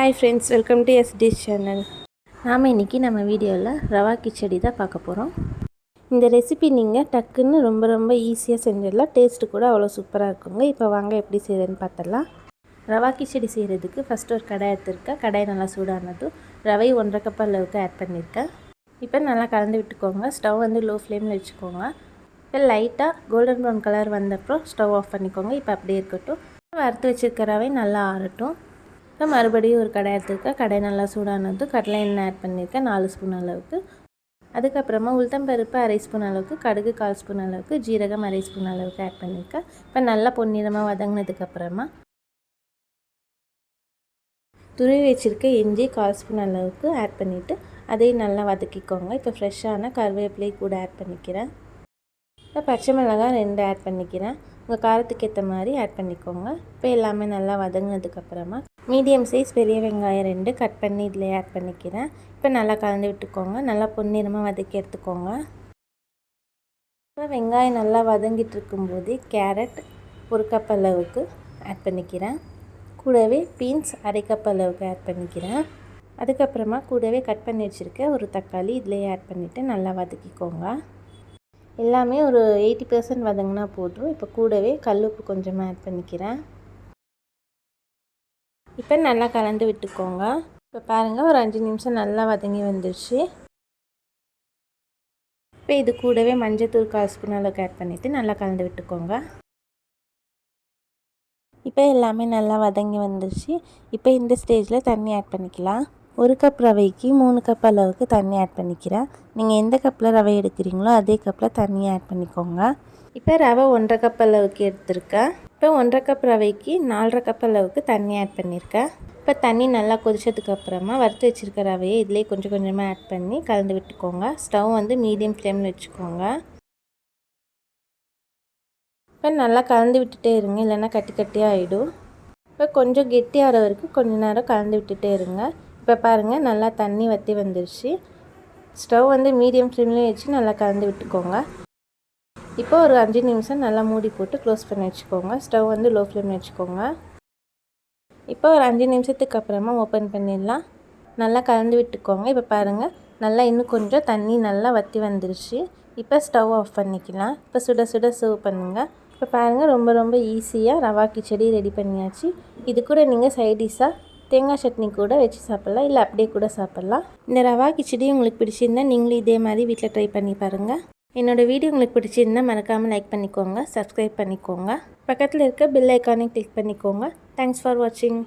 Hi friends, welcome to SD channel. நாம் இன்றைக்கி நம்ம வீடியோவில் ரவா கிச்சடி தான் பார்க்க போகிறோம். இந்த ரெசிபி நீங்கள் டக்குன்னு ரொம்ப ஈஸியாக செஞ்சிடலாம். டேஸ்ட்டு கூட அவ்வளோ சூப்பராக இருக்குங்க. இப்போ வாங்க எப்படி செய்கிறதுன்னு பார்த்தலாம். ரவா கிச்சடி செய்கிறதுக்கு ஃபஸ்ட்டு ஒரு கடாய் எடுத்துருக்கேன். கடாய் நல்லா சூடானதும் ரவை 1.5 கப் அளவுக்கு ஆட் பண்ணியிருக்கேன். இப்போ நல்லா கலந்து விட்டுக்கோங்க. ஸ்டவ் வந்து லோ ஃப்ளேமில் வச்சுக்கோங்க. இப்போ லைட்டாக கோல்டன் ப்ரௌன் கலர் வந்தப்போ ஸ்டவ் ஆஃப் பண்ணிக்கோங்க. இப்போ அப்படியே இருக்கட்டும். வறுத்து வச்சுருக்க ரவை நல்லா ஆறட்டும். இப்போ மறுபடியும் ஒரு கடாய் எடுத்துருக்கேன். கடாய் நல்லா சூடானது கடலை எண்ணெய் ஆட் பண்ணியிருக்கேன் 4 ஸ்பூன் அளவுக்கு. அதுக்கப்புறமா உளுத்தம்பருப்பு 1/2 ஸ்பூன் அளவுக்கு, கடுகு 1/4 ஸ்பூன் அளவுக்கு, ஜீரகம் 1/2 ஸ்பூன் அளவுக்கு ஆட் பண்ணியிருக்கேன். இப்போ நல்லா பொன்னிறமாக வதங்கினதுக்கப்புறமா துருவி வச்சுருக்க இஞ்சி 1/4 ஸ்பூன் அளவுக்கு ஆட் பண்ணிவிட்டு அதையும் நல்லா வதக்கிக்கோங்க. இப்போ ஃப்ரெஷ்ஷான கருவேப்பிலை கூட ஆட் பண்ணிக்கிறேன். இப்போ பச்சை மிளகாய் 2 ஆட் பண்ணிக்கிறேன். உங்கள் காரத்துக்கு ஏற்ற மாதிரி ஆட் பண்ணிக்கோங்க. இப்போ எல்லாமே நல்லா வதங்கினதுக்கப்புறமா மீடியம் சைஸ் பெரிய வெங்காயம் 2 கட் பண்ணி இதில் ஆட் பண்ணிக்கிறேன். இப்போ நல்லா கலந்து விட்டுக்கோங்க. நல்லா பொன்னிறமாக வதக்கி எடுத்துக்கோங்க. இப்போ வெங்காயம் நல்லா வதங்கிட்டு இருக்கும்போது கேரட் 1 கப் அளவுக்கு ஆட் பண்ணிக்கிறேன். கூடவே பீன்ஸ் 1/2 கப் அளவுக்கு ஆட் பண்ணிக்கிறேன். அதுக்கப்புறமா கூடவே கட் பண்ணி வச்சுருக்க ஒரு தக்காளி இதிலே ஆட் பண்ணிவிட்டு நல்லா வதக்கிக்கோங்க. எல்லாமே ஒரு 80% வதங்கினா போதும். இப்போ கூடவே கல்லுப்பு கொஞ்சமாக ஆட் பண்ணிக்கிறேன். இப்போ நல்லா கலந்து விட்டுக்கோங்க. இப்போ பாருங்கள் ஒரு 5 நிமிஷம் நல்லா வதங்கி வந்துடுச்சு. இப்போ இது கூடவே மஞ்சள்தூள் 1/4 ஸ்பூன் அளவுக்கு ஆட் பண்ணிவிட்டு நல்லா கலந்து விட்டுக்கோங்க. இப்போ எல்லாமே நல்லா வதங்கி வந்துடுச்சு. இப்போ இந்த ஸ்டேஜில் தண்ணி ஆட் பண்ணிக்கலாம். 1 கப் ரவைக்கு 3 கப் அளவுக்கு தண்ணி ஆட் பண்ணிக்கிறேன். நீங்கள் எந்த கப்பில் ரவை எடுக்கிறீங்களோ அதே கப்பில் தண்ணி ஆட் பண்ணிக்கோங்க. இப்போ ரவை 1.5 கப் அளவுக்கு எடுத்திருக்கேன். இப்போ 1.5 கப் ரவைக்கு 4.5 கப் அளவுக்கு தண்ணி ஆட் பண்ணியிருக்கேன். இப்போ தண்ணி நல்லா கொதிச்சதுக்கப்புறமா வறுத்து வச்சுருக்க ரவையை இதிலே கொஞ்சமாக ஆட் பண்ணி கலந்து விட்டுக்கோங்க. ஸ்டவ் வந்து மீடியம் ஃப்ளேமில் வச்சுக்கோங்க. இப்போ நல்லா கலந்து விட்டுட்டே இருங்க, இல்லைன்னா கட்டியாக ஆகிடும். இப்போ கொஞ்சம் கெட்டியாகிற வரைக்கும் கொஞ்சம் நேரம் கலந்து விட்டுட்டே இருங்க. இப்போ பாருங்கள் நல்லா தண்ணி வற்றி வந்துடுச்சு. ஸ்டவ் வந்து மீடியம் ஃப்ளேம்லேயே வச்சு நல்லா கலந்து விட்டுக்கோங்க. இப்போ ஒரு 5 நிமிஷம் நல்லா மூடி போட்டு க்ளோஸ் பண்ணி வச்சுக்கோங்க. ஸ்டவ் வந்து லோ ஃப்ளேமில் வச்சுக்கோங்க. இப்போ ஒரு 5 நிமிஷத்துக்கு அப்புறமா ஓப்பன் பண்ணிடலாம். நல்லா கலந்து விட்டுக்கோங்க. இப்போ பாருங்கள் நல்லா இன்னும் கொஞ்சம் தண்ணி நல்லா வற்றி வந்துடுச்சு. இப்போ ஸ்டவ் ஆஃப் பண்ணிக்கலாம். இப்போ சுட சர்வ் பண்ணுங்கள். இப்போ பாருங்கள் ரொம்ப ஈஸியாக ரவா கிச்சடி ரெடி பண்ணியாச்சு. இது கூட நீங்கள் சைடிஷாக தேங்காய் சட்னி கூட வச்சு சாப்பிட்லாம், இல்லை அப்படியே கூட சாப்பிட்லாம். இந்த ரவா கிச்சடி உங்களுக்கு பிடிச்சிருந்தால் நீங்களும் இதே மாதிரி வீட்டில் ட்ரை பண்ணி பாருங்கள். என்னோடய வீடியோ உங்களுக்கு பிடிச்சிருந்தால் மறக்காமல் லைக் பண்ணிக்கோங்க, சப்ஸ்கிரைப் பண்ணிக்கோங்க. பக்கத்தில் இருக்க பெல் ஐக்கானை கிளிக் பண்ணிக்கோங்க. தேங்க்ஸ் ஃபார் வாட்சிங்.